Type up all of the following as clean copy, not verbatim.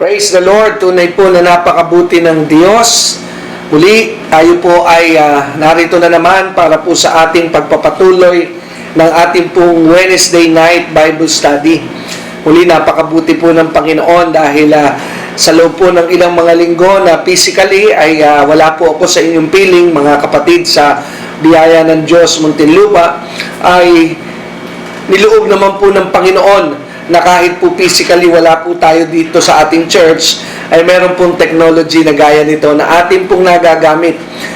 Praise the Lord. Tunay po na napakabuti ng Diyos. Muli, tayo po ay narito na naman para po sa ating pagpapatuloy ng ating pong Wednesday night Bible study. Muli, napakabuti po ng Panginoon dahil sa loob po ng ilang mga linggo na physically ay wala po ako sa inyong piling, mga kapatid, sa biyaya ng Diyos, Muntinlupa, ay niloob naman po ng Panginoon na kahit po physically wala po tayo dito sa ating church, ay meron pong technology na gaya nito na ating pong nagagamit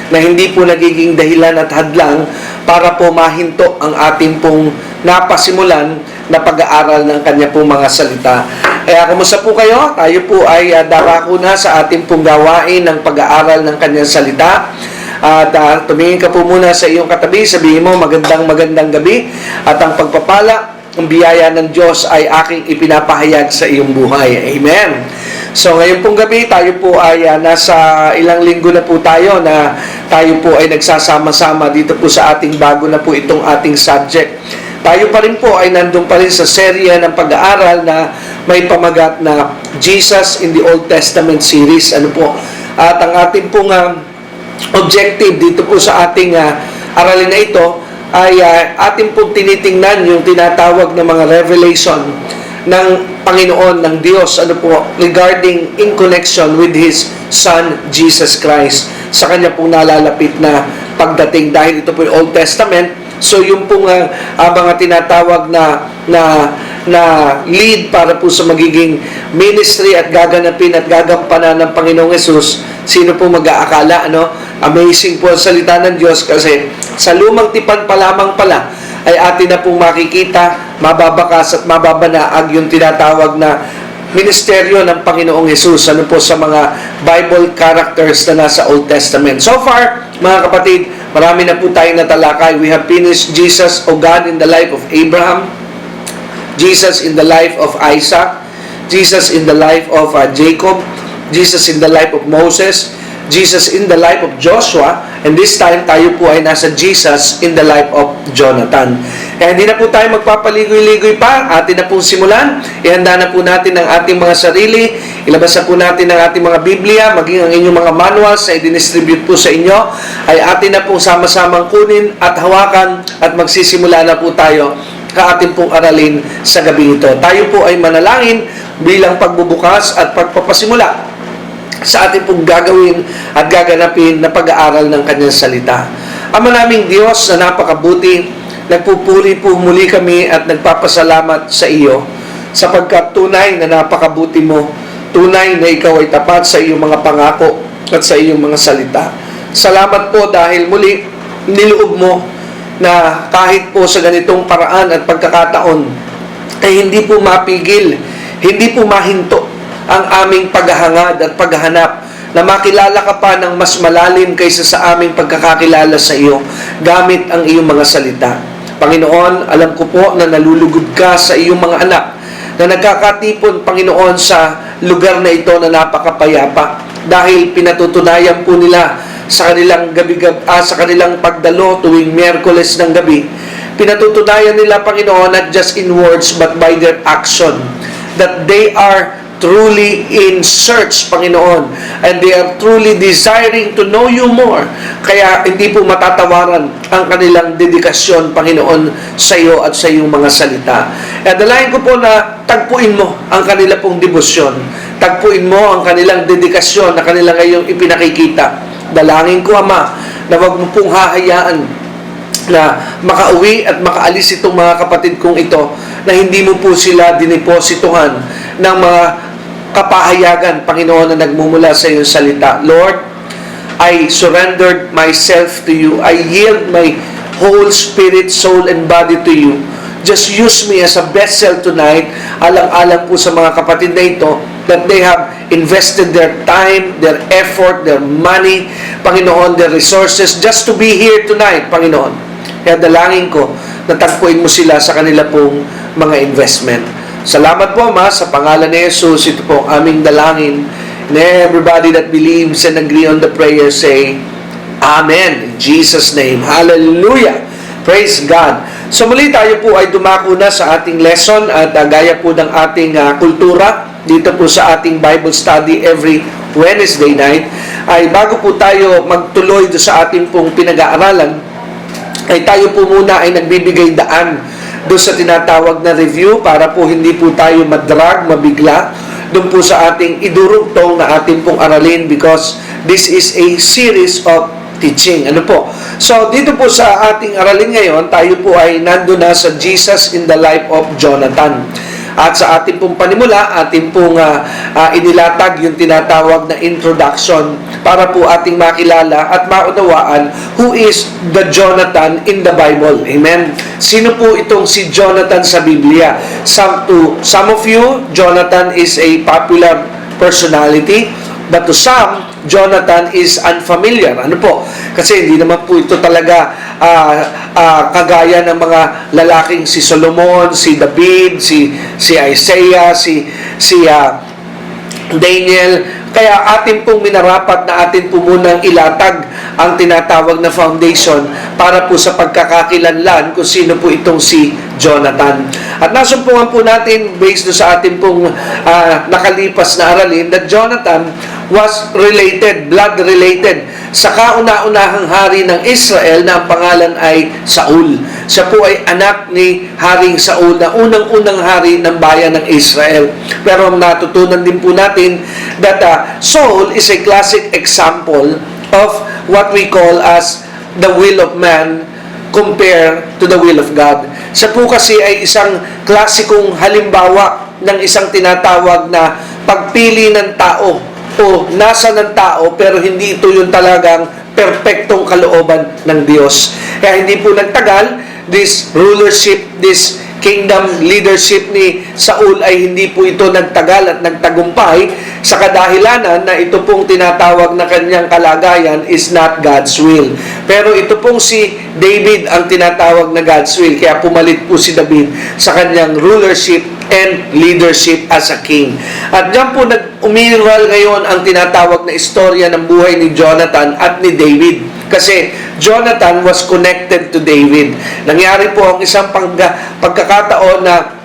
na hindi po nagiging dahilan at hadlang para po mahinto ang ating pong napasimulan na pag-aaral ng kanya pong mga salita. Kaya kumusta po kayo? Tayo po ay darako na sa ating pong gawain ng pag-aaral ng kanyang salita. At tumingin ka po muna sa iyong katabi, sabihin mo magandang gabi at ang pagpapala, ang biyaya ng Diyos ay aking ipinapahayag sa iyong buhay. Amen. So ngayon pong gabi, tayo po ay nasa ilang linggo na po tayo na tayo po ay nagsasama-sama dito po sa ating bago na po itong ating subject. Tayo pa rin po ay nandun pa rin sa serya ng pag-aaral na may pamagat na Jesus in the Old Testament series. Ano po? At ang ating pong objective dito po sa ating aralin na ito ay ating pong tinitingnan yung tinatawag na mga revelation ng Panginoon, ng Diyos, ano po, regarding in connection with His Son, Jesus Christ, sa Kanya pong nalalapit na pagdating. Dahil ito po yung Old Testament, so yung pong mga tinatawag na lead para po sa magiging ministry at gaganapin at gagampanan ng Panginoong Yesus, sino po mag-aakala, ano? Amazing po ang salita ng Diyos kasi sa lumang tipan pa lamang pala ay atin na pong makikita, mababakas at mababanaag yung tinatawag na ministeryo ng Panginoong Hesus, ano po, sa mga Bible characters na nasa Old Testament. So far, mga kapatid, marami na po tayong natalakay. We have finished Jesus, O God, in the life of Abraham, Jesus in the life of Isaac, Jesus in the life of Jacob, Jesus in the life of Moses, Jesus in the life of Joshua, and this time tayo po ay nasa Jesus in the life of Jonathan. Kaya hindi na po tayo magpapaligoy-ligoy pa, atin na pong simulan, ihanda na po natin ang ating mga sarili, ilabas na po natin ang ating mga Biblia, maging ang inyong mga manuals na i-distribute po sa inyo, ay atin na pong sama-samang kunin at hawakan at magsisimula na po tayo ating pong aralin sa gabi ito. Tayo po ay manalangin bilang pagbubukas at pagpapasimula sa ating pong gagawin at gaganapin na pag-aaral ng kanyang salita. Ama naming Diyos na napakabuti, nagpupuri po muli kami at nagpapasalamat sa iyo sapagkat tunay na napakabuti mo, tunay na ikaw ay tapat sa iyong mga pangako at sa iyong mga salita. Salamat po dahil muli niloob mo na kahit po sa ganitong paraan at pagkakataon ay hindi po mapigil, hindi po mahinto ang aming paghahangad at paghahanap na makilala ka pa ng mas malalim kaysa sa aming pagkakakilala sa iyo gamit ang iyong mga salita. Panginoon, alam ko po na nalulugod ka sa iyong mga anak na nagkakatipon, Panginoon, sa lugar na ito na napakapayapa dahil pinatutunayan po nila sa kanilang sa kanilang pagdalo tuwing Miyerkules ng gabi. Pinatutunayan nila, Panginoon, not just in words but by their action, that they are truly in search, Panginoon, and they are truly desiring to know you more. Kaya hindi po matatawaran ang kanilang dedikasyon, Panginoon, sa iyo at sa iyong mga salita. At dalayan ko po na tagpuin mo ang kanila pong debosyon. Tagpuin mo ang kanilang dedikasyon na kanila ngayong ipinakikita. Dalangin ko, Ama, na wag mo pong hahayaan na makauwi at makaalis itong mga kapatid kong ito na hindi mo po sila diniposituhan ng mga kapahayagan, Panginoon, na nagmumula sa iyong salita. Lord, I surrendered myself to you. I yield my whole spirit, soul, and body to you. Just use me as a vessel tonight. Alang-alang po sa mga kapatid na ito that they have invested their time, their effort, their money, Panginoon, their resources just to be here tonight, Panginoon. Kaya dalangin ko na tagpuin mo sila sa kanila pong mga investment. Salamat po, Ama, sa pangalan ni Jesus. Ito po ang aming dalangin. And everybody that believes and agree on the prayer say, Amen. In Jesus' name. Hallelujah. Praise God. So muli tayo po ay dumako na sa ating lesson at gaya po ng ating kultura dito po sa ating Bible study every Wednesday night, ay bago po tayo magtuloy do sa ating pong pinag-aaralan, ay tayo po muna ay nagbibigay daan doon sa tinatawag na review para po hindi po tayo madrag, mabigla doon po sa ating idurugtong na ating pong aralin, because this is a series of teaching. Ano po? So, dito po sa ating aralin ngayon, tayo po ay nandun na sa Jesus in the life of Jonathan. At sa ating pong panimula, ating pong inilatag yung tinatawag na introduction para po ating makilala at maunawaan who is the Jonathan in the Bible. Amen? Sino po itong si Jonathan sa Biblia? Some of you, Jonathan is a popular personality, but to some, Jonathan is unfamiliar. Ano po? Kasi hindi naman po ito talaga kagaya ng mga lalaking si Solomon, si David, si Isaiah, si Daniel. Kaya atin pong minarapat na atin po munang ilatag ang tinatawag na foundation para po sa pagkakakilanlan kung sino po itong si Jonathan. At nasumpungan po natin based sa atin pong nakalipas na aralin that Jonathan was related, blood related sa kauna-unahang hari ng Israel na ang pangalan ay Saul. Siya po ay anak ni Haring Saul na unang-unang hari ng bayan ng Israel. Pero natutunan din po natin that Saul is a classic example of what we call as the will of man compared to the will of God. Siya po kasi ay isang klasikong halimbawa ng isang tinatawag na pagpili ng tao o nasa ng tao pero hindi ito yung talagang perpektong kalooban ng Diyos. Kaya hindi po nagtagal, this rulership, this kingdom leadership ni Saul ay hindi po ito nagtagal at nagtagumpay sa kadahilanan na ito pong tinatawag na kanyang kalagayan is not God's will. Pero ito pong si David ang tinatawag na God's will. Kaya pumalit po si David sa kanyang rulership and leadership as a king. At diyan po umiral ngayon ang tinatawag na istorya ng buhay ni Jonathan at ni David. Kasi Jonathan was connected to David. Nangyari po ang isang pagkakataon na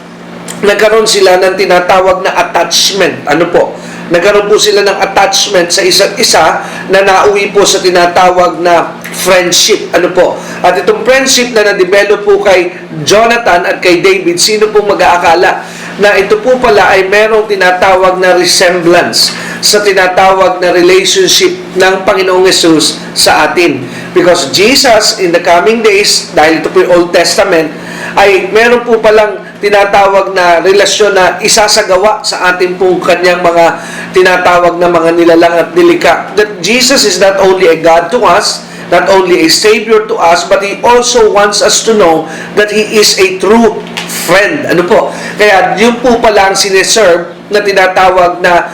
nagkaroon sila ng tinatawag na attachment. Ano po? Nagkaroon po sila ng attachment sa isa't isa na nauwi po sa tinatawag na friendship. Ano po? At itong friendship na na-develop po kay Jonathan at kay David, sino pong mag-aakala na ito po pala ay merong tinatawag na resemblance sa tinatawag na relationship ng Panginoong Yesus sa atin. Because Jesus in the coming days, dahil ito po yung Old Testament, ay meron po palang tinatawag na relasyon na isasagawa sa ating pong kanyang mga tinatawag na mga nilalang at nilikha. That Jesus is not only a God to us, not only a Savior to us, but He also wants us to know that He is a true friend. Ano po? Kaya yun po pala ang sineserve na tinatawag na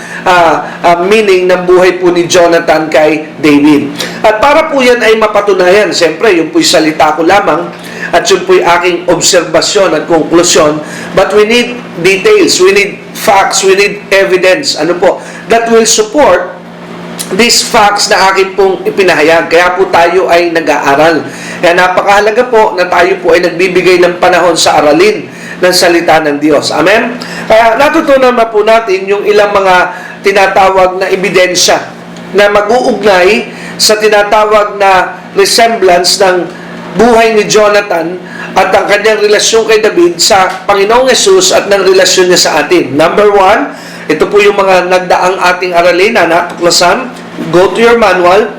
meaning ng buhay po ni Jonathan kay David. At para po yan ay mapatunayan, siyempre, yun po'y salita ko lamang, at yun po'y aking obserbasyon at konklusyon, but we need details, we need facts, we need evidence, ano po, that will support these facts na akin pong ipinahayag. Kaya po tayo ay nag-aaral. Kaya napakahalaga po na tayo po ay nagbibigay ng panahon sa aralin ng salita ng Diyos. Amen? Kaya natutunan na po natin yung ilang mga tinatawag na ebidensya na mag-uugnay sa tinatawag na resemblance ng buhay ni Jonathan at ang kanyang relasyon kay David sa Panginoong Yesus at ng relasyon niya sa atin. Number 1, ito po yung mga nagdaang ating aralin na natuklasan. Go to your manual.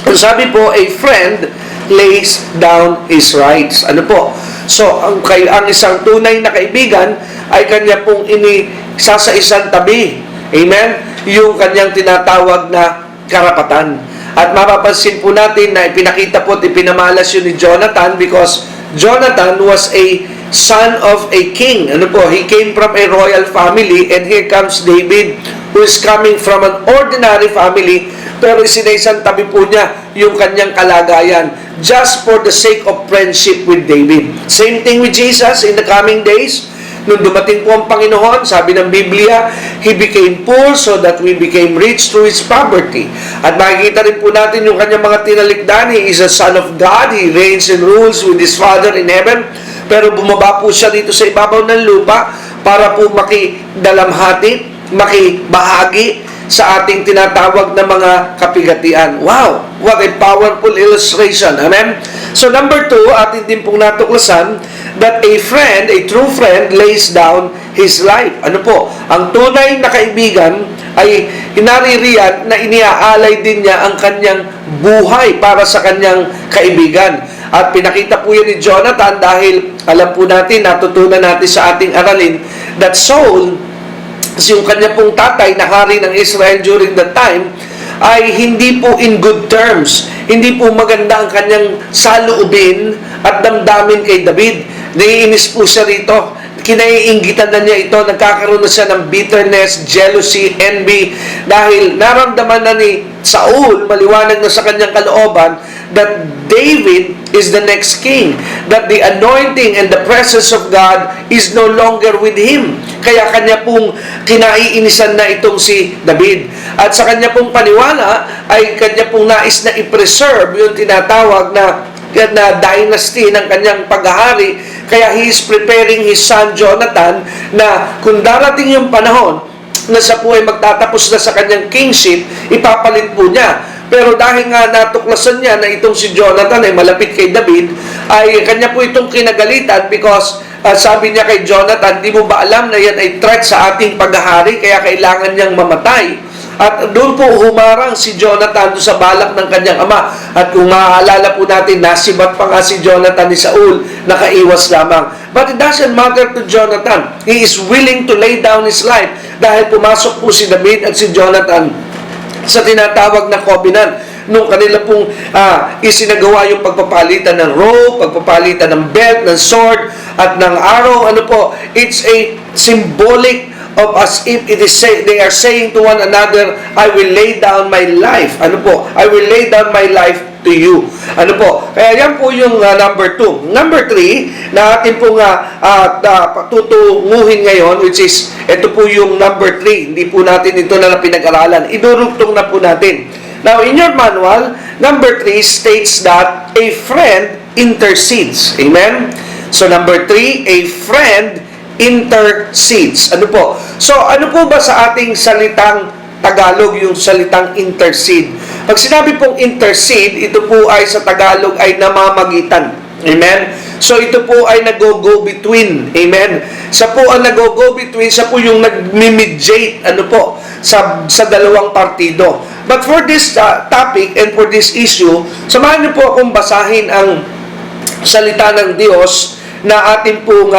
Ang sabi po, a friend lays down his rights. Ano po? So, ang isang tunay na kaibigan ay kanya pong inisa sa isang tabi. Amen? Yung kanyang tinatawag na karapatan. At mapapansin po natin na ipinakita po at ipinamalas yun ni Jonathan because Jonathan was a son of a king. Ano po? He came from a royal family and here comes David who is coming from an ordinary family pero sinaisan tabi po niya yung kanyang kalagayan just for the sake of friendship with David. Same thing with Jesus in the coming days. Nung dumating po ang Panginoon, sabi ng Biblia, He became poor so that we became rich through His poverty. At makikita rin po natin yung kanyang mga tinalikdan. He is a son of God. He reigns and rules with His Father in heaven. Pero bumaba po siya dito sa ibabaw ng lupa para po makidalamhati makibahagi sa ating tinatawag na mga kapigatian. Wow! What a powerful illustration. Amen? So number 2, atin din pong natuklasan that a friend, a true friend, lays down his life. Ano po? Ang tunay na kaibigan ay hinaririyan na iniaalay din niya ang kanyang buhay para sa kanyang kaibigan. At pinakita po yan ni Jonathan dahil alam po natin, natutunan natin sa ating aralin that Saul, kasi yung kanya pong tatay na hari ng Israel during that time, ay hindi po in good terms. Hindi po maganda ang kanyang saloobin at damdamin kay David. Naiinis po siya rito. Kinaiinggitan na niya ito. Nagkakaroon na siya ng bitterness, jealousy, envy. Dahil naramdaman na ni Saul, maliwanag na sa kanyang kalooban, that David is the next king. That the anointing and the presence of God is no longer with him. Kaya kanya pong kinaiinisan na itong si David. At sa kanya pong paniwala ay kanya pong nais na i-preserve yung tinatawag na dynasty ng kanyang paghahari. Kaya he is preparing his son Jonathan na kung darating yung panahon na siya po ay magtatapos na sa kanyang kingship, ipapalit po niya. Pero dahil nga natuklasan niya na itong si Jonathan ay malapit kay David, ay kanya po itong kinagalitan because sabi niya kay Jonathan, di mo ba alam na yan ay threat sa ating paghahari kaya kailangan niyang mamatay? At doon po humarang si Jonathan doon sa balak ng kanyang ama. At kung maaalala po natin, nasibat pa nga si Jonathan ni Saul, nakaiwas lamang. But it doesn't matter to Jonathan. He is willing to lay down his life dahil pumasok po si David at si Jonathan sa tinatawag na covenant. Nung kanila pong isinagawa yung pagpapalitan ng robe, pagpapalitan ng belt, ng sword, at ng arrow, ano po, it's a symbolic of as if it is they are saying to one another, I will lay down my life. Ano po? I will lay down my life to you. Ano po? Kaya yan po yung number 2. Number 3, na atin pong patutunguhin ngayon, which is, ito po yung number 3. Hindi po natin ito na pinag-aralan. Idurugtong na po natin. Now, in your manual, number 3 states that a friend intercedes. Amen? So, number 3, a friend intercedes. Ano po? So, ano po ba sa ating salitang Tagalog, yung salitang intercede? Pag sinabi pong intercede, ito po ay sa Tagalog ay namamagitan. Amen? So, ito po ay nag-go between. Amen? Siya po ang nag-go between, siya po yung nag-mediate, ano po, sa dalawang partido. But for this topic and for this issue, samahan niyo po akong basahin ang salita ng Diyos na ating pong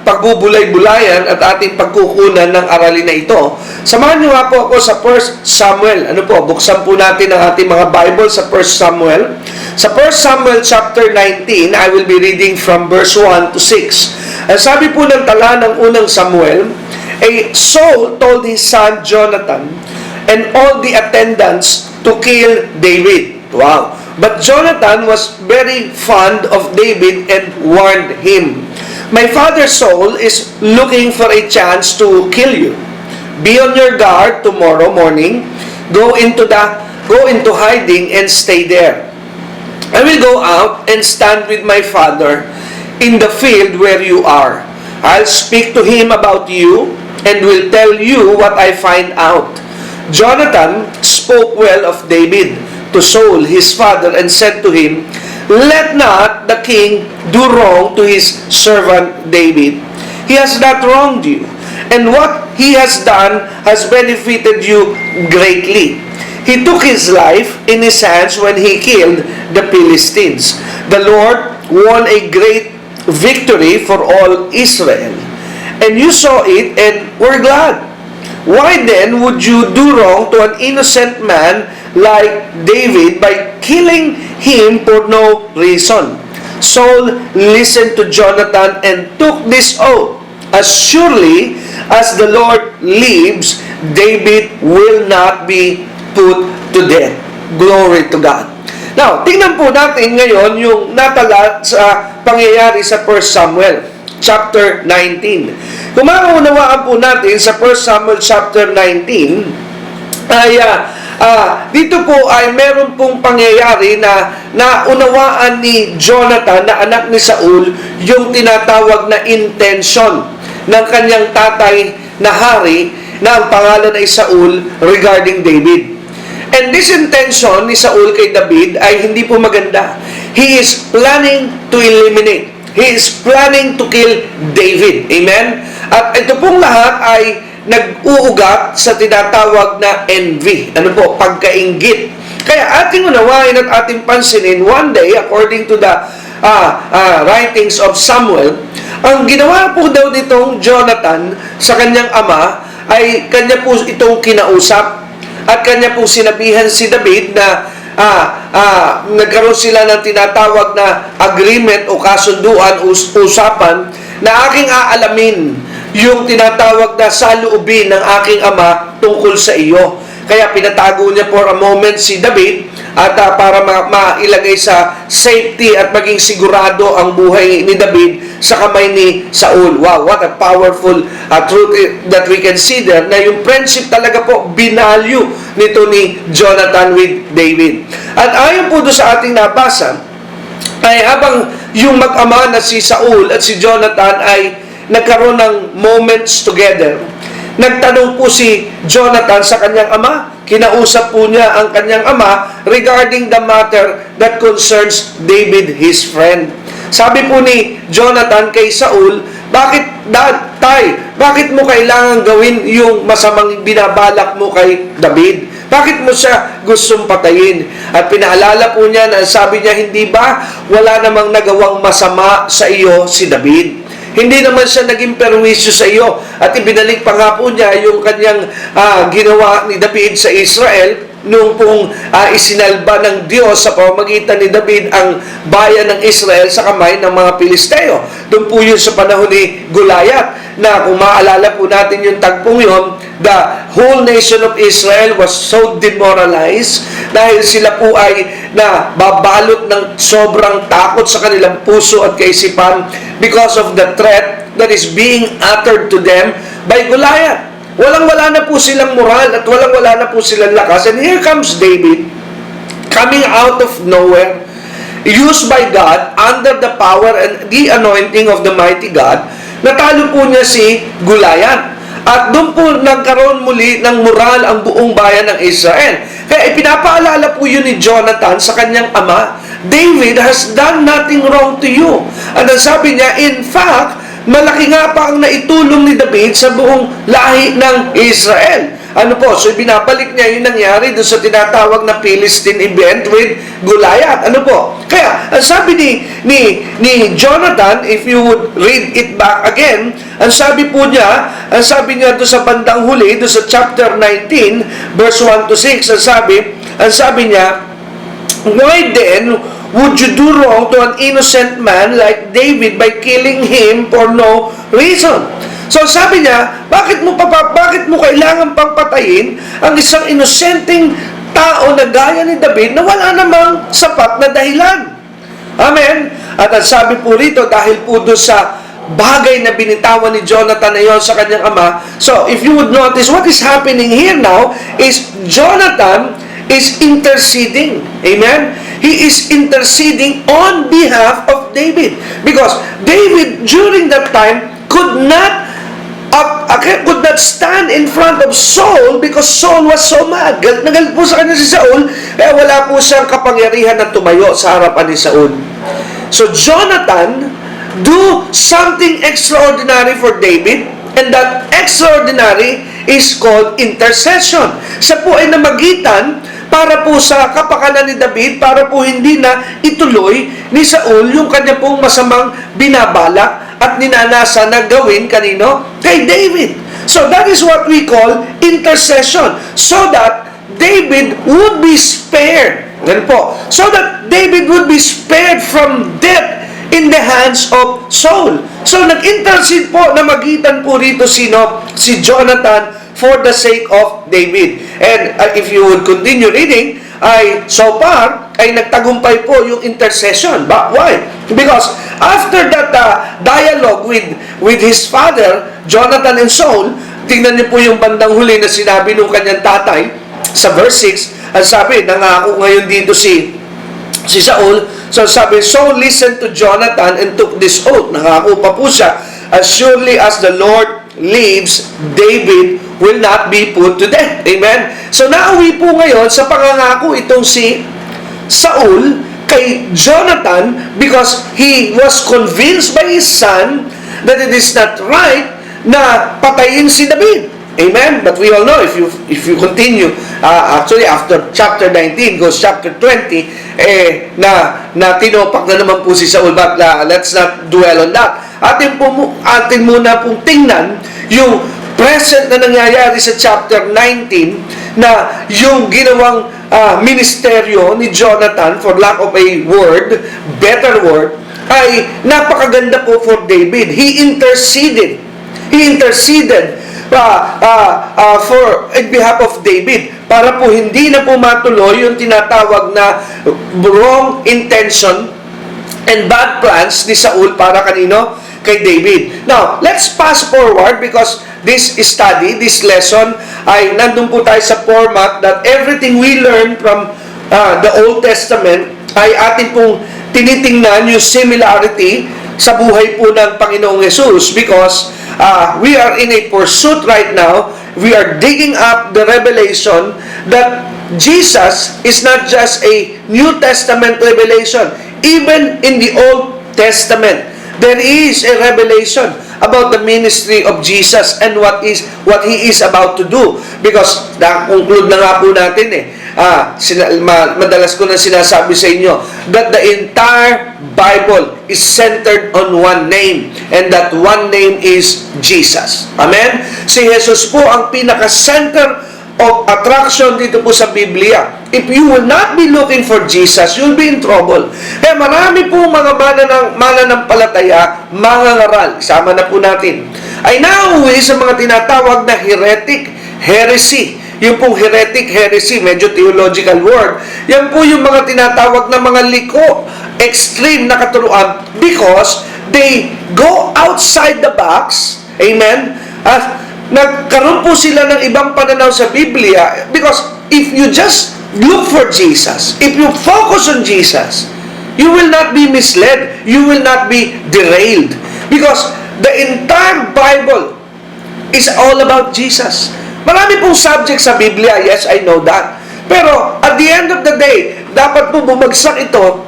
pagbubulay-bulayan at ating pagkukunan ng aralin na ito. Samahan niyo nga po ako sa 1 Samuel. Ano po, buksan po natin ang ating mga Bible sa 1 Samuel. Sa 1 Samuel chapter 19, I will be reading from verse 1 to 6. Ang sabi po ng tala ng unang Samuel, Saul told his son Jonathan and all the attendants to kill David. Wow! But Jonathan was very fond of David and warned him, my father Saul is looking for a chance to kill you. Be on your guard tomorrow morning. Go into hiding and stay there. I will go out and stand with my father in the field where you are. I'll speak to him about you and will tell you what I find out. Jonathan spoke well of David to Saul his father and said to him, let not the king do wrong to his servant David. He has not wronged you, and what he has done has benefited you greatly. He took his life in his hands when he killed the Philistines. The Lord won a great victory for all Israel, and you saw it and were glad. Why then would you do wrong to an innocent man like David by killing him for no reason? Saul listened to Jonathan and took this oath, as surely as the Lord lives, David will not be put to death. Glory to God. Now, tingnan po natin ngayon yung natala sa pangyayari sa 1 Samuel chapter 19. Kung maunawaan po natin sa 1 Samuel chapter 19, ay dito po ay meron pong pangyayari na naunawaan ni Jonathan na anak ni Saul yung tinatawag na intention ng kanyang tatay na hari na ang pangalan ay Saul regarding David. And this intention ni Saul kay David ay hindi po maganda. He is planning to eliminate. He is planning to kill David. Amen? At ito pong lahat ay nag-uugat sa tinatawag na envy. Ano po? Pagkainggit. Kaya ating unawain at ating pansinin, one day, according to the writings of Samuel, ang ginawa po daw nitong Jonathan sa kanyang ama ay kanya po itong kinausap at kanya po sinabihan si David na nagkaroon sila ng tinatawag na agreement o kasunduan, usapan na aking aalamin yung tinatawag na saloobin ng aking ama tungkol sa iyo. Kaya pinatago niya for a moment si David at para mailagay sa safety at maging sigurado ang buhay ni David sa kamay ni Saul. Wow, what a powerful truth that we can see there, na yung friendship talaga po binalyo nito ni Jonathan with David. At ayon po doon sa ating nabasa, ay habang yung mag-ama na si Saul at si Jonathan ay nagkaroon ng moments together, nagtanong po si Jonathan sa kanyang ama, kinausap po niya ang kanyang ama regarding the matter that concerns David, his friend. Sabi po ni Jonathan kay Saul, bakit mo kailangan gawin yung masamang binabalak mo kay David? Bakit mo siya gustong patayin? At pinaalala po niya na sabi niya, hindi ba wala namang nagawang masama sa iyo si David? Hindi naman siya naging perwisyo sa iyo. At ibinalik pa nga po niya yung kanyang ginawa ni David sa Israel nung pong isinalba ng Diyos sa pamamagitan ni David ang bayan ng Israel sa kamay ng mga Pilisteo. Doon po yun sa panahon ni Goliath, na kung maalala po natin yung tagpong yun, the whole nation of Israel was so demoralized dahil sila po ay nababalot ng sobrang takot sa kanilang puso at kaisipan because of the threat that is being uttered to them by Goliath. Walang-wala na po silang moral at walang-wala na po silang lakas. And here comes David, coming out of nowhere, used by God, under the power and the anointing of the mighty God. Natalo po niya si Goliath. At doon po nagkaroon muli ng moral ang buong bayan ng Israel. Kaya ipinapaalala po yun ni Jonathan sa kanyang ama, David has done nothing wrong to you. At ang sabi niya, in fact, malaki nga pa ang naitulong ni David sa buong lahi ng Israel. Ano po? So, binabalik niya yung nangyari doon sa tinatawag na Philistine event with Goliath. Ano po? Kaya, ang sabi ni Jonathan, if you would read it back again, ang sabi niya doon sa bandang huli, doon sa chapter 19, verse 1 to 6, ang sabi niya, why then would you do wrong to an innocent man like David by killing him for no reason? So sabi niya, bakit mo kailangan pang patayin ang isang inosenteng tao na gaya ni David na wala namang sapat na dahilan? Amen? At ang sabi po rito, dahil po doon sa bagay na binitawan ni Jonathan na yon sa kanyang ama. So, if you would notice, what is happening here now is Jonathan is interceding. Amen? He is interceding on behalf of David. Because David, during that time, could not stand in front of Saul because Saul was so mad. Galit na galit po sa kanya si Saul, kaya wala po siyang kapangyarihan na tumayo sa harapan ni Saul. So Jonathan do something extraordinary for David, and that extraordinary is called intercession. Siya po ay namagitan para po sa kapakanan ni David, para po hindi na ituloy ni Saul yung kanya pong masamang binabalak at ninanasa na gawin kanino? Kay David. So that is what we call intercession. So that David would be spared. Ganun po. So that David would be spared from death in the hands of Saul. So nag-intercede po, namagitan po rito sino? Si Jonathan for the sake of David. And if you would continue reading, so far, ay nagtagumpay po yung intercession. But why? Because after that dialogue with his father, Jonathan and Saul, tingnan niyo po yung bandang huli na sinabi ng kanyang tatay sa verse 6. Ang sabi, nangako ngayon dito si Saul. So sabi, Saul listened to Jonathan and took this oath. Nangako pa po siya, as surely as the Lord lives, David will not be put to death. Amen? So nauwi po ngayon sa pangangako itong si Saul kay Jonathan because he was convinced by his son that it is not right na patayin si David. Amen? But we all know, if you continue, actually after chapter 19 goes chapter 20, na tinopak na naman po si Saul. But let's not dwell on that. Atin muna pong tingnan yung present na nangyayari sa chapter 19 na yung ginawang ministeryo ni Jonathan, for lack of a word, better word, ay napakaganda po for David. He interceded for in behalf of David para po hindi na po matuloy yung tinatawag na wrong intention and bad plans ni Saul para kanino? Kay David. Now, let's fast forward because this study, this lesson, ay nandun po tayo sa format that everything we learn from the Old Testament ay atin pong tinitingnan yung similarity sa buhay po ng Panginoong Jesus because we are in a pursuit right now. We are digging up the revelation that Jesus is not just a New Testament revelation. Even in the Old Testament, there is a revelation about the ministry of Jesus and what He is about to do. Because, na-conclude na nga po natin madalas ko na sinasabi sa inyo that the entire Bible is centered on one name, and that one name is Jesus. Amen? Si Jesus po ang pinaka-center of attraction dito po sa Biblia. If you will not be looking for Jesus, you'll be in trouble. Kaya marami po mga mananampalataya, mga ngaral, isama na po natin, ay nauwi sa mga tinatawag na heresy. Yung pong heresy, medyo theological word. Yan po yung mga tinatawag na mga liko, extreme na katuruan because they go outside the box. Amen? Nagkaroon po sila ng ibang pananaw sa Biblia because if you just look for Jesus, if you focus on Jesus, you will not be misled, you will not be derailed because the entire Bible is all about Jesus. Marami pong subject sa Biblia, yes, I know that. Pero at the end of the day, dapat po bumagsak ito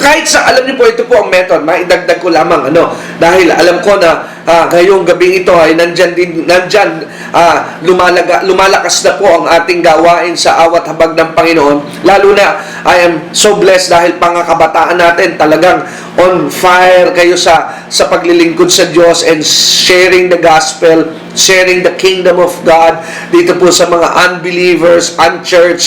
kahit sa, alam niyo po, ito po ang method, maidagdag ko lamang, dahil alam ko na ngayong gabi ito ay lumalakas na po ang ating gawain sa awat habag ng Panginoon. Lalo na, I am so blessed dahil pangakabataan natin talagang on fire kayo sa paglilingkod sa Diyos and sharing the gospel, sharing the kingdom of God dito po sa mga unbelievers, unchurched,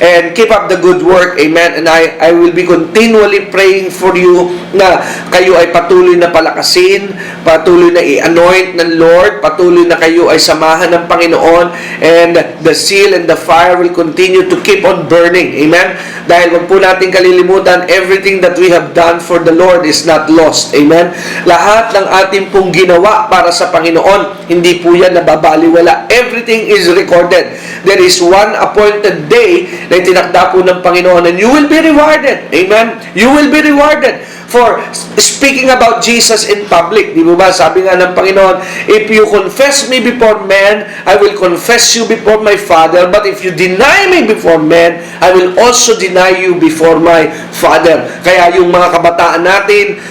and keep up the good work, amen. And I will be continually praying for you na kayo ay patuloy na palakasin, patuloy na i-anoint ng Lord, patuloy na kayo ay samahan ng Panginoon, and the zeal and the fire will continue to keep on burning, amen. Dahil wag po natin kalilimutan, everything that we have done for the Lord is not lost, amen. Lahat ng ating pong ginawa para sa Panginoon, hindi po yan nababaliwala. Everything is recorded. There is one appointed day na itinakda po ng Panginoon, and you will be rewarded. Amen? You will be rewarded for speaking about Jesus in public. Di ba? Sabi nga ng Panginoon, if you confess me before men, I will confess you before my Father. But if you deny me before men, I will also deny you before my Father. Kaya yung mga kabataan natin,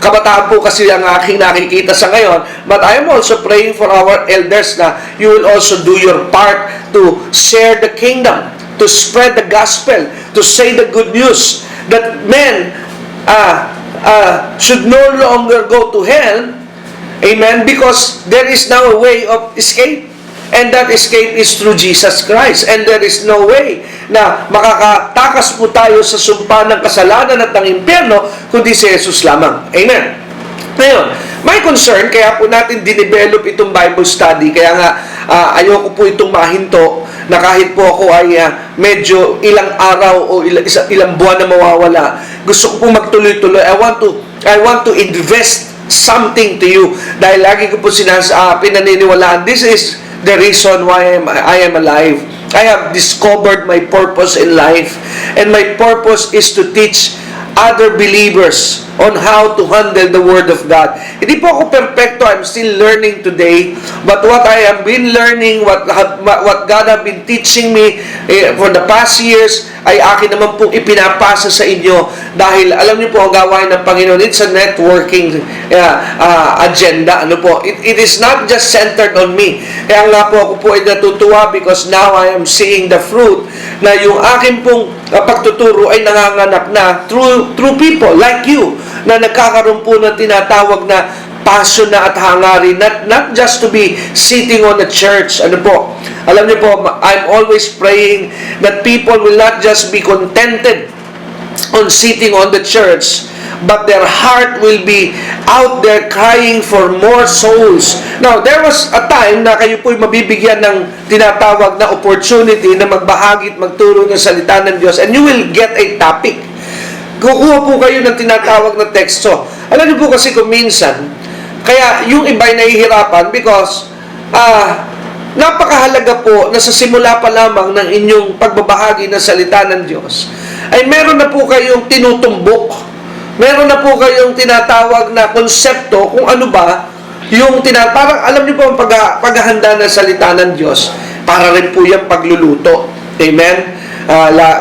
kabataan po kasi ang aking nakikita sa ngayon, but I am also praying for our elders na you will also do your part to share the kingdom, to spread the gospel, to say the good news, that men should no longer go to hell, amen, because there is now a way of escape, and that escape is through Jesus Christ, and there is no way na makakatakas po tayo sa sumpa ng kasalanan at ng impyerno kundi si Jesus lamang. Amen. Ngayon, my concern, kaya po natin dinevelop itong Bible study, kaya nga ayoko po itong mahinto na kahit po ako ay medyo ilang araw o ilang buwan na mawawala, gusto ko po magtuloy-tuloy. I want to invest something to you dahil lagi ko po pinaniniwalaan, this is the reason why I am alive. I have discovered my purpose in life, and my purpose is to teach other believers on how to handle the Word of God. Hindi po ako perfecto. I'm still learning today. But what I have been learning, what God have been teaching me for the past years, ay akin naman pong ipinapasa sa inyo. Dahil alam niyo po ang gawain ng Panginoon, it's a networking agenda. Ano po? It is not just centered on me. Kaya nga po ako po ay natutuwa because now I am seeing the fruit na yung akin pong pagtuturo ay nanganganak na through people like you na nagkakaroon po ng tinatawag na passion na at hangarin, not just to be sitting on the church. Ano po? Alam niyo po, I'm always praying that people will not just be contented on sitting on the church, but their heart will be out there crying for more souls. Now, there was a time na kayo po'y mabibigyan ng tinatawag na opportunity na magbahagi at magturo ng salita ng Diyos, and you will get a topic. Kukuha po kayo ng tinatawag na teksto. Alam niyo po kasi kung minsan, kaya yung iba'y nahihirapan because napakahalaga po na sa simula pa lamang ng inyong pagbabahagi ng salita ng Diyos, ay meron na po kayong tinutumbok. Meron na po kayong tinatawag na konsepto kung ano ba yung parang alam niyo po ang paghahanda ng salita ng Diyos. Para rin po yung pagluluto. Amen?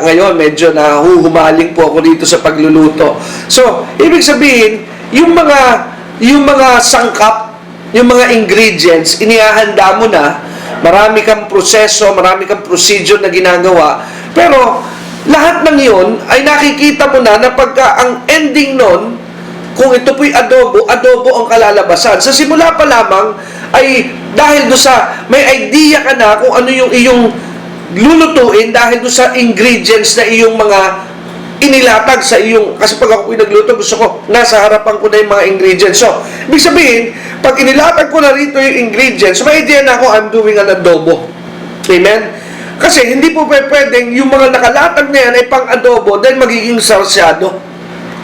Ngayon, medyo nahuhumaling po ako dito sa pagluluto. So, ibig sabihin, yung mga sangkap, yung mga ingredients, inihahanda mo na, marami kang proseso, marami kang procedure na ginagawa, pero lahat ng yun ay nakikita mo na pagka ang ending nun, kung ito po'y adobo ang kalalabasan. Sa simula pa lamang, ay dahil doon sa, may idea ka na kung ano yung iyong lulutuin dahil doon sa ingredients na iyong mga inilatag sa iyong, kasi pag ako pinagluto, gusto ko, nasa harapan ko na yung mga ingredients. So, ibig sabihin, pag inilatag ko na rito yung ingredients, may idea na ako, I'm doing an adobo. Amen? Kasi hindi po pwedeng yung mga nakalatag na yan ay pang-adobo dahil magiging sarsyado.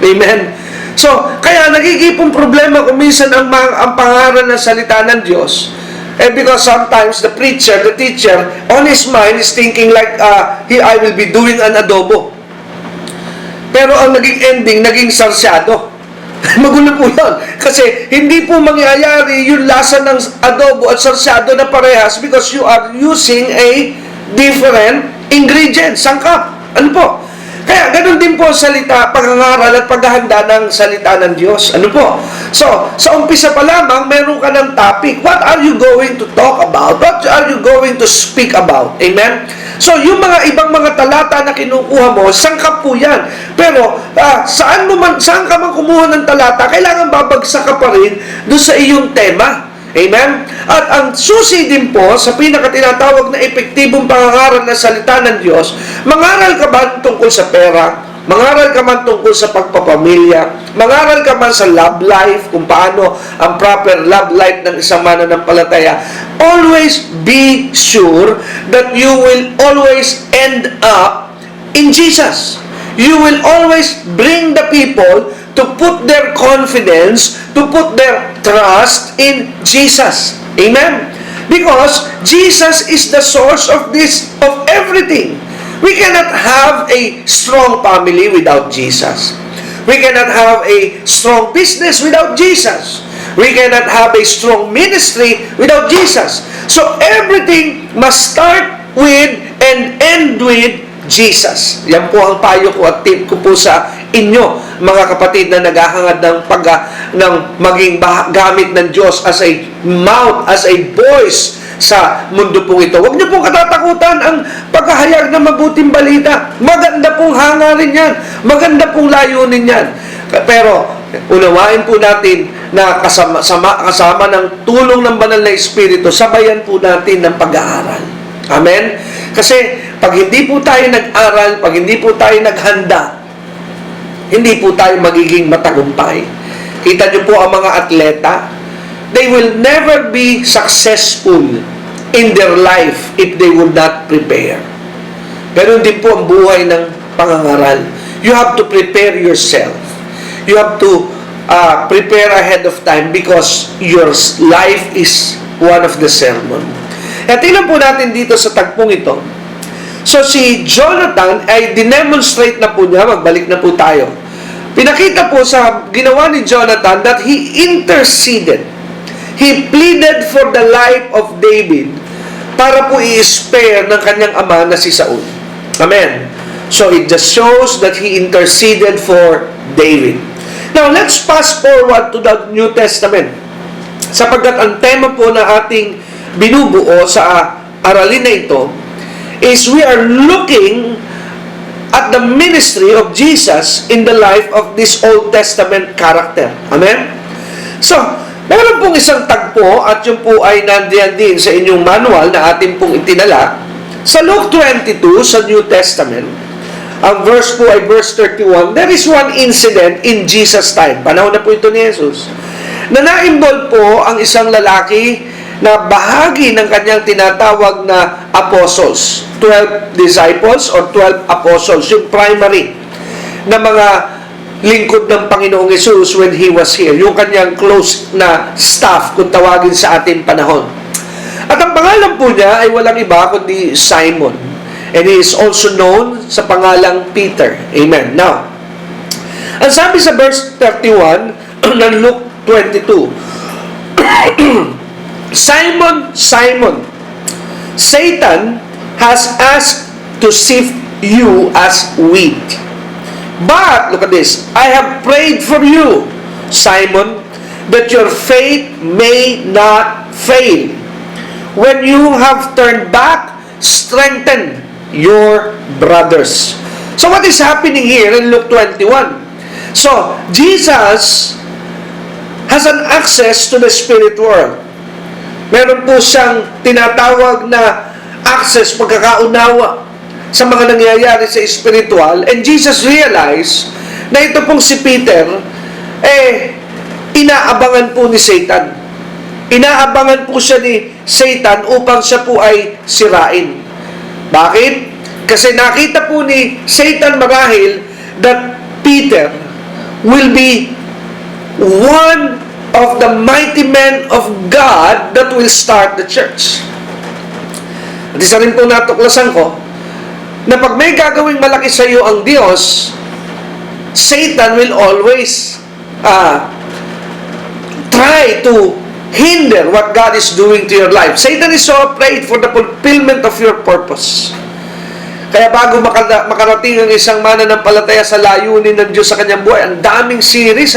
Amen? So, kaya nagigipong problema kung minsan ang pangaral ng salita ng Diyos. Because sometimes the preacher, the teacher, on his mind is thinking like, I will be doing an adobo. Pero ang naging ending, naging sarsyado. Magulo po yun. Kasi hindi po mangyayari yung lasa ng adobo at sarsyado na parehas because you are using a different ingredients, sangkap. Ano po? Kaya ganun din po salita, pag-aaral at paghahanda ng salita ng Diyos. Ano po? So, sa umpisa pa lamang, meron ka ng topic. What are you going to talk about? What are you going to speak about? Amen? So, yung mga ibang mga talata na kinukuha mo, sangkap po yan. Pero, saan ka man kumuha ng talata, kailangan babagsak ka pa rin doon sa iyong tema. Amen? At ang susi din po sa pinakatinatawag na epektibong pangangaral na salita ng Diyos, mangaral ka ba tungkol sa pera? Mangaral ka man tungkol sa pagpapamilya? Mangaral ka man sa love life? Kung paano ang proper love life ng isang mananampalataya? Always be sure that you will always end up in Jesus. You will always bring the people to put their confidence, to put their trust in Jesus. Amen? Because Jesus is the source of everything. We cannot have a strong family without Jesus. We cannot have a strong business without Jesus. We cannot have a strong ministry without Jesus. So everything must start with and end with Jesus. Yan po ang payo ko at tip ko po sa inyo, mga kapatid na naghahangad ng maging gamit ng Diyos as a mouth, as a voice sa mundo pong ito. Huwag niyo pong katatakutan ang paghahayag ng mabuting balita. Maganda pong hangarin yan. Maganda pong layunin yan. Pero, unawain po natin na kasama ng tulong ng Banal na Espiritu, sabayan po natin ng pag-aaral. Amen? Kasi, pag hindi po tayo nag-aral, pag hindi po tayo naghanda, hindi po tayo magiging matagumpay. Kita niyo po ang mga atleta, they will never be successful in their life if they would not prepare. Ganun din po ang buhay ng pangangaral. You have to prepare yourself. You have to prepare ahead of time because your life is one of the sermon. At tingnan po natin dito sa tagpong ito. So si Jonathan ay dinemonstrate na po niya, magbalik na po tayo. Pinakita po sa ginawa ni Jonathan that he interceded. He pleaded for the life of David para po i-spare ng kanyang ama na si Saul. Amen. So it just shows that he interceded for David. Now, let's fast forward to the New Testament. Sapagkat ang tema po na ating binubuo sa aralin na ito is we are looking at the ministry of Jesus in the life of this Old Testament character. Amen? So, meron pong isang tagpo at yun po ay nandiyan din sa inyong manual na atin pong itinala. Sa Luke 22 sa New Testament, ang verse po ay verse 31, there is one incident in Jesus' time. Panahon na po ito ni Jesus. Na na-involve po ang isang lalaki na bahagi ng kanyang tinatawag na apostles. 12 disciples or 12 apostles, yung primary na mga lingkod ng Panginoong Hesus when He was here. Yung kanyang close na staff, kung tawagin sa ating panahon. At ang pangalan po niya ay walang iba kundi Simon. And he is also known sa pangalang Peter. Amen. Now, ang sabi sa verse 31 ng Luke 22, Simon, Simon, Satan has asked to sift you as wheat. But, look at this, I have prayed for you, Simon, that your faith may not fail. When you have turned back, strengthen your brothers. So what is happening here in Luke 21? So, Jesus has an access to the spirit world. Meron po siyang tinatawag na access, pagkakaunawa sa mga nangyayari sa spiritual. And Jesus realized na ito pong si Peter, inaabangan po ni Satan. Inaabangan po siya ni Satan upang siya po ay sirain. Bakit? Kasi nakita po ni Satan marahil that Peter will be one of the mighty men of God that will start the church. At isa rin po natuklasan ko na pag may gagawing malaki sa iyo ang Diyos, Satan will always try to hinder what God is doing to your life. Satan is so afraid for the fulfillment of your purpose. Kaya bago makarating ang isang mananampalataya sa layunin ng Diyos sa kanyang buhay, ang daming series,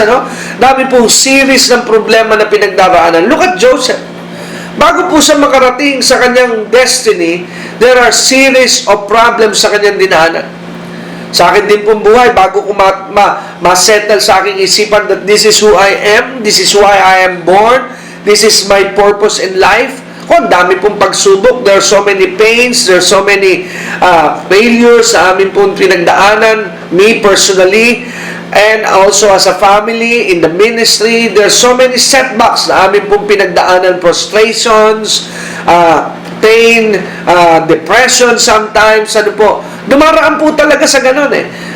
Dami pong series ng problema na pinagdaraanan. Look at Joseph. Bago po siya makarating sa kanyang destiny, there are series of problems sa kanyang dinaanan. Sa akin din pong buhay, bago ko ma-settle sa aking isipan that this is who I am, this is why I am born, this is my purpose in life. Ang dami pong pagsubok. There are so many pains. There are so many failures sa amin pong pinagdaanan. Me personally, and also as a family, in the ministry, there are so many setbacks na amin pong pinagdaanan. Frustrations, pain, depression sometimes. Dumaraan po talaga sa ganun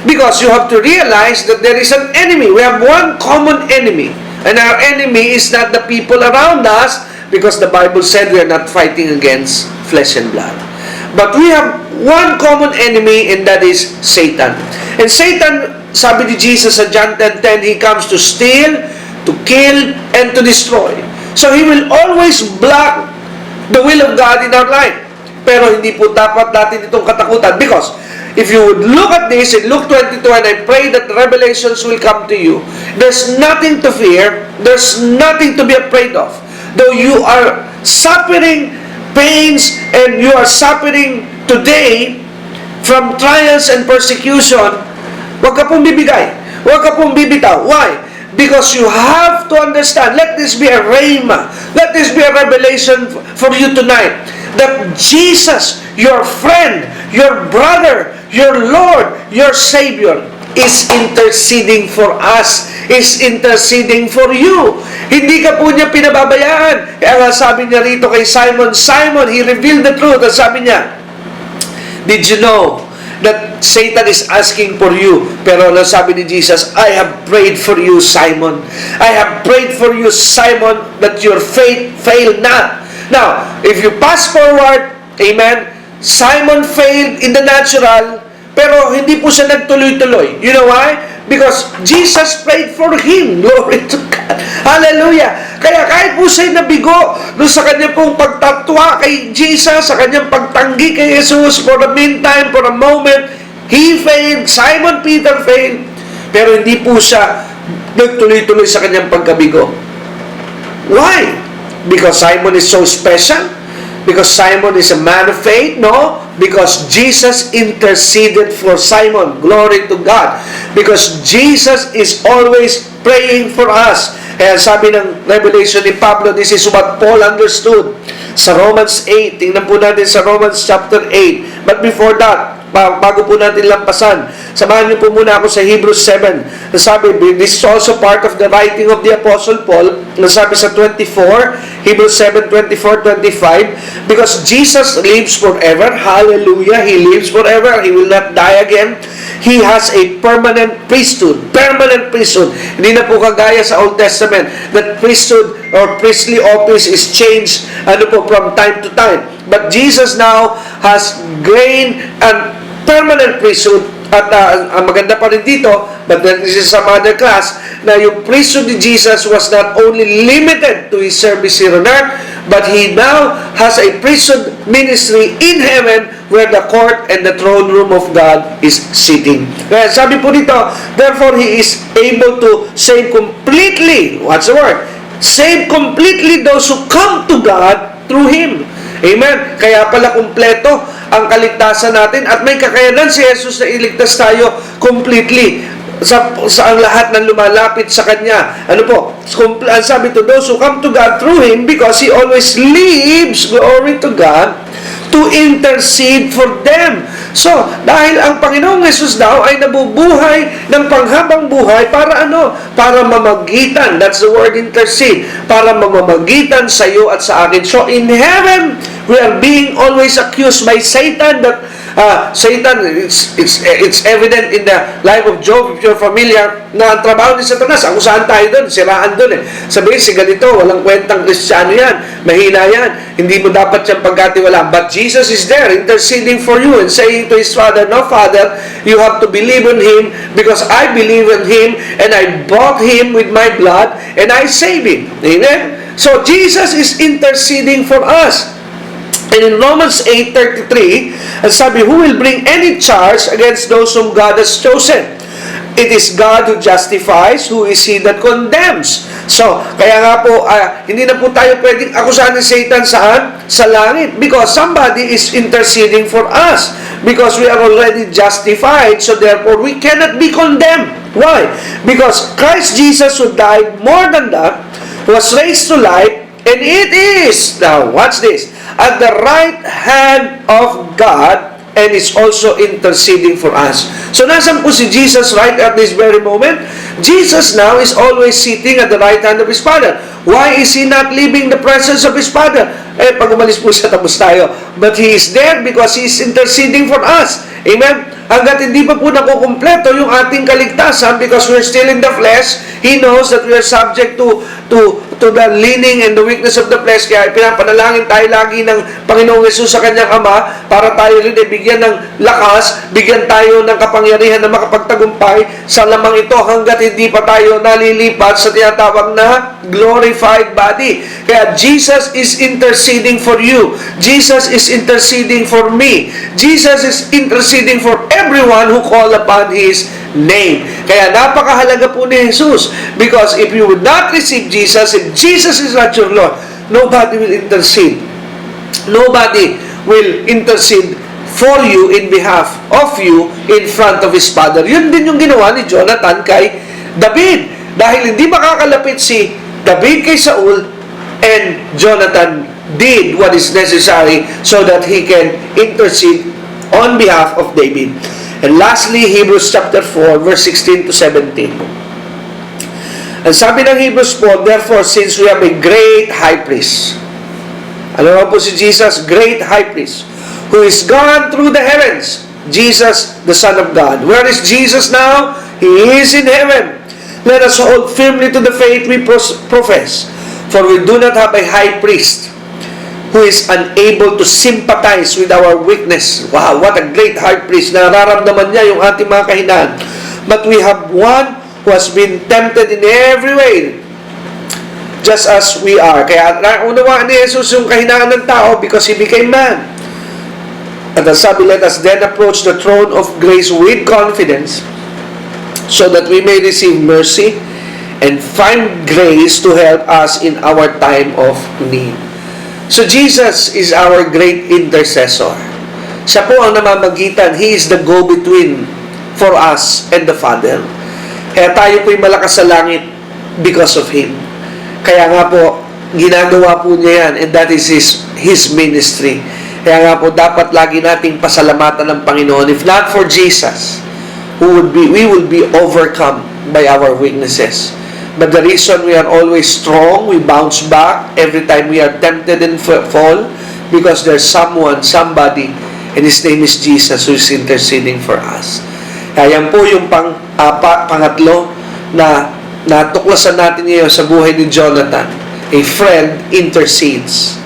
Because you have to realize that there is an enemy. We have one common enemy. And our enemy is not the people around us, because the Bible said we are not fighting against flesh and blood. But we have one common enemy, and that is Satan. And Satan, sabi ni Jesus sa John 10:10, he comes to steal, to kill, and to destroy. So he will always block the will of God in our life. Pero hindi po dapat natin itong katakutan, because if you would look at this in Luke 22, and I pray that revelations will come to you, there's nothing to fear, there's nothing to be afraid of. Though you are suffering pains and you are suffering today from trials and persecution, huwag ka pong bibigay. Huwag ka pong bibitaw. Why? Because you have to understand, let this be a rhema, let this be a revelation for you tonight, that Jesus, your friend, your brother, your Lord, your Savior, is interceding for us, is interceding for you. Hindi ka po niya pinababayaan. Kaya nga sabi niya rito kay Simon, Simon, he revealed the truth. At sabi niya, did you know that Satan is asking for you? Pero sabi ni Jesus, I have prayed for you, Simon. I have prayed for you, Simon, that your faith fail not. Now, if you pass forward, amen, Simon failed in the natural, pero hindi po siya nagtuloy-tuloy. You know why? Because Jesus prayed for him. Glory to God. Hallelujah. Kaya kahit po siya'y nabigo doon sa kanyang pong pagtatwa kay Jesus, sa kanyang pagtanggi kay Jesus, for the meantime, for a moment, he failed, Simon Peter failed, pero hindi po siya nagtuloy-tuloy sa kanyang pagkabigo. Why? Because Simon is so special? Because Simon is a man of faith? No. Because Jesus interceded for Simon. Glory to God. Because Jesus is always praying for us. Kaya sabi ng Revelation ni Pablo, this is what Paul understood. Sa Romans 8, tingnan po natin sa Romans chapter 8. But before that, bago po natin lampasan, samahan niyo po muna ako sa Hebrews 7. Nasabi, this is also part of the writing of the Apostle Paul. Nasabi sa 24, Hebrews 7, 24, 25, because Jesus lives forever. Hallelujah. He lives forever. He will not die again. He has a permanent priesthood. Permanent priesthood. Hindi na po kagaya sa Old Testament that priesthood or priestly office is changed from time to time. But Jesus now has gained an permanent priesthood. At ang maganda pa rin dito, but this is some other class, na yung priesthood ni Jesus was not only limited to his service here on earth, but he now has a priesthood ministry in heaven where the court and the throne room of God is sitting. Kaya sabi po dito, therefore he is able to save completely, what's the word? Save completely those who come to God through him. Amen. Kaya pala kumpleto ang kaligtasan natin at may kakayanan si Jesus na iligtas tayo completely sa ang lahat ng lumalapit sa Kanya. Ano po? Sabi to those who come to God through Him because He always lives, glory to God, to intercede for them. So, dahil ang Panginoong Jesus daw ay nabubuhay ng panghabang buhay para ano? Para mamagitan. That's the word intercede. Para mamamagitan sa iyo at sa akin. So, in heaven, we are being always accused by Satan that Satan, it's evident in the life of Job, if you're familiar, na ang trabaho ni Satanas, ang usahan tayo doon, siraan doon Sabihin, si ganito, walang kwentang Kristiyano yan, mahina yan, hindi mo dapat siyang pagkatiwalaan. But Jesus is there, interceding for you and saying to His Father, no, Father, you have to believe in Him because I believe in Him and I bought Him with my blood and I save Him. Amen? So, Jesus is interceding for us. And in Romans 8:33, sabi, who will bring any charge against those whom God has chosen? It is God who justifies, who is He that condemns. So, kaya nga po, hindi na po tayo pwedeng akusahan ni Satan saan? Sa langit. Because somebody is interceding for us. Because we are already justified, so therefore we cannot be condemned. Why? Because Christ Jesus who died more than that, was raised to life, and it is, now watch this, at the right hand of God, and is also interceding for us. So, nasan po si Jesus right at this very moment? Jesus now is always sitting at the right hand of His Father. Why is He not leaving the presence of His Father? Pag umalis po siya, tapos tayo. But He is there because He is interceding for us. Amen? Hanggat hindi pa po nakukumpleto yung ating kaligtasan because we're still in the flesh, He knows that we are subject to the leaning and the weakness of the flesh. Kaya pinapanalangin tayo lagi ng Panginoong Yesus sa Kanyang Ama para tayo rin ay bigyan ng lakas, bigyan tayo ng kapangyarihan na makapagtagumpay sa lamang ito hanggat hindi pa tayo nalilipat sa tinatawag na glorified body. Kaya Jesus is interceding for you. Jesus is interceding for me. Jesus is interceding for everyone who call upon His name. Kaya napakahalaga po ni Jesus because if you would not receive Jesus, if Jesus is not your Lord, nobody will intercede. Nobody will intercede for you in behalf of you in front of His Father. Yun din yung ginawa ni Jonathan kay David. Dahil hindi makakalapit si David kay Saul, and Jonathan did what is necessary so that he can intercede on behalf of David. And lastly, Hebrews chapter 4, verse 16 to 17. Ang sabi ng Hebrews 4, therefore, since we have a great high priest, ano nga po si Jesus? Great high priest, who is gone through the heavens, Jesus, the Son of God. Where is Jesus now? He is in heaven. Let us hold firmly to the faith we profess, for we do not have a high priest who is unable to sympathize with our weakness. Wow, what a great high priest. Nararamdaman niya yung ating mga kahinaan. but we have one who has been tempted in every way, just as we are. Kaya naunawaan ni Jesus yung kahinaan ng tao because He became man. At ang sabi, let us then approach the throne of grace with confidence, so that we may receive mercy and find grace to help us in our time of need. So Jesus is our great intercessor. Siya po ang namamagitan. He is the go-between for us and the Father. Kaya tayo po'y malakas sa langit because of Him. Kaya nga po, ginagawa po niya yan, and that is His ministry. Kaya nga po, dapat lagi nating pasalamatan ng Panginoon. If not for Jesus, we will be overcome by our weaknesses. But the reason we are always strong, we bounce back every time we are tempted and fall, because there's somebody, and His name is Jesus, who is interceding for us. Kaya yan po yung pangatlo na natuklasan natin ngayon sa buhay ni Jonathan. A friend intercedes.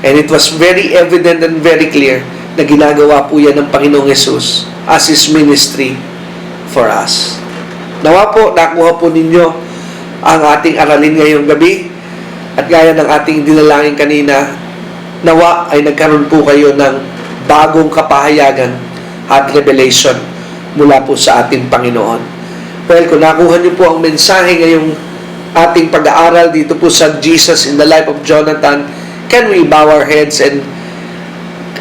And it was very evident and very clear na ginagawa po yan ng Panginoong Jesus as His ministry for us. Nawa po, nakuha po ninyo ang ating aralin ngayong gabi. At gaya ng ating dinalangin kanina, nawa ay nagkaroon po kayo ng bagong kapahayagan at revelation mula po sa ating Panginoon. Well, kung nakuha niyo po ang mensahe ngayong ating pag-aaral dito po sa Jesus in the life of Jonathan, can we bow our heads and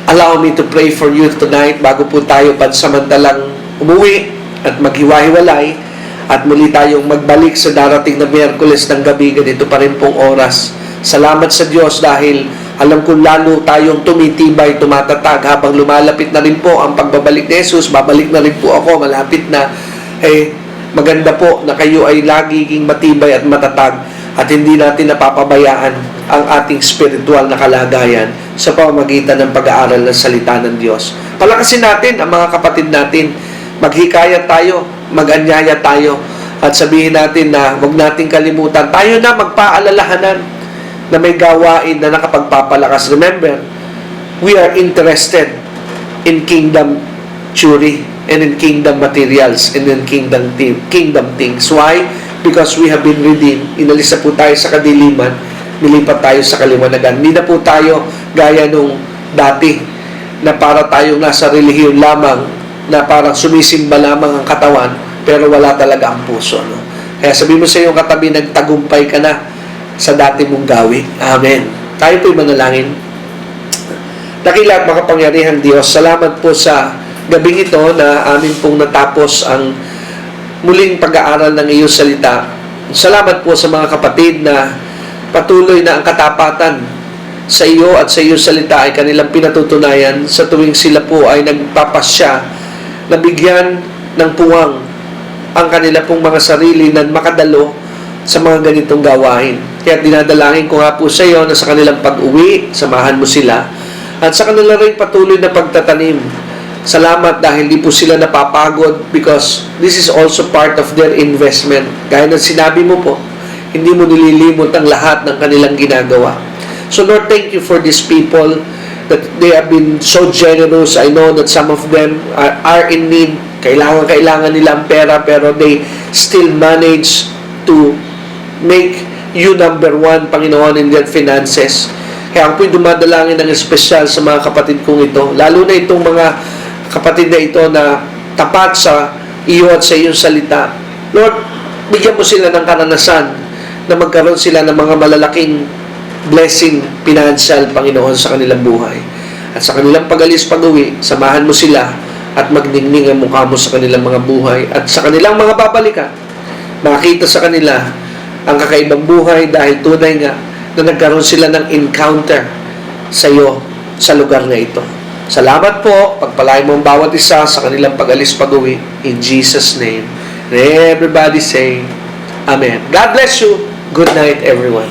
allow me to pray for you tonight bago po tayo pansamantalang umuwi at maghiwa-hiwalay at muli tayong magbalik sa darating na Miyerkules ng gabi, ganito pa rin pong oras. Salamat sa Diyos dahil alam ko lalo tayong tumitibay, tumatatag habang lumalapit na rin po ang pagbabalik ni Jesus. Babalik na rin po ako, malapit na. Maganda po na kayo ay laging matibay at matatag at hindi natin napapabayaan ang ating spiritual na kalagayan sa pamamagitan ng pag-aaral ng salita ng Diyos. Palakasin natin ang mga kapatid natin, maghikayat tayo, mag-anyaya tayo, at sabihin natin na huwag nating kalimutan, tayo na magpaalalahanan na may gawain na nakapagpapalakas. Remember, we are interested in kingdom theory and in kingdom materials and in kingdom things. Why? Because we have been redeemed. Inalis na po tayo sa kadiliman, nilipat tayo sa kaliwanagan. Hindi na po tayo gaya nung dati na para tayong nasa relihiyon lamang, na parang sumisimba lamang ang katawan pero wala talaga ang puso. No? Kaya sabi mo sa iyong katabi, nagtagumpay ka na sa dati mong gawi. Amen. Tayo po'y manalangin. Dakila at makapangyarihan Diyos, salamat po sa gabing ito na amin pong natapos ang muling pag-aaral ng iyong salita. Salamat po sa mga kapatid na patuloy na ang katapatan sa iyo at sa iyong salita ay kanilang pinatutunayan sa tuwing sila po ay nagpapasya na bigyan ng puwang ang kanila pong mga sarili na makadalo sa mga ganitong gawain. Kaya dinadalangin ko nga po sa iyo na sa kanilang pag-uwi, samahan mo sila, at sa kanila rin patuloy na pagtatanim. Salamat dahil di po sila napapagod because this is also part of their investment. Gaya ng sinabi mo po, hindi mo nililimot ang lahat ng kanilang ginagawa. So Lord, thank you for these people that they have been so generous. I know that some of them are in need. Kailangan nila ang pera, pero they still manage to make you number one, Panginoon, in their finances. Kaya ang po'y dumadalangin ng espesyal sa mga kapatid kong ito, lalo na itong mga kapatid na ito na tapat sa iyo at sa iyong salita. Lord, bigyan mo sila ng karanasan na magkaroon sila ng mga malalaking blessing financial, Panginoon, sa kanilang buhay. At sa kanilang pag-alis pag-uwi, samahan mo sila at magningning ang mukha mo sa kanilang mga buhay. At sa kanilang mga babalikan, makita sa kanila ang kakaibang buhay dahil tunay nga na nagkaroon sila ng encounter sa iyo sa lugar na ito. Salamat po. Pagpalain mo ang bawat isa sa kanilang pag-alis pag-uwi. In Jesus' name. And everybody say, Amen. God bless you. Good night, everyone.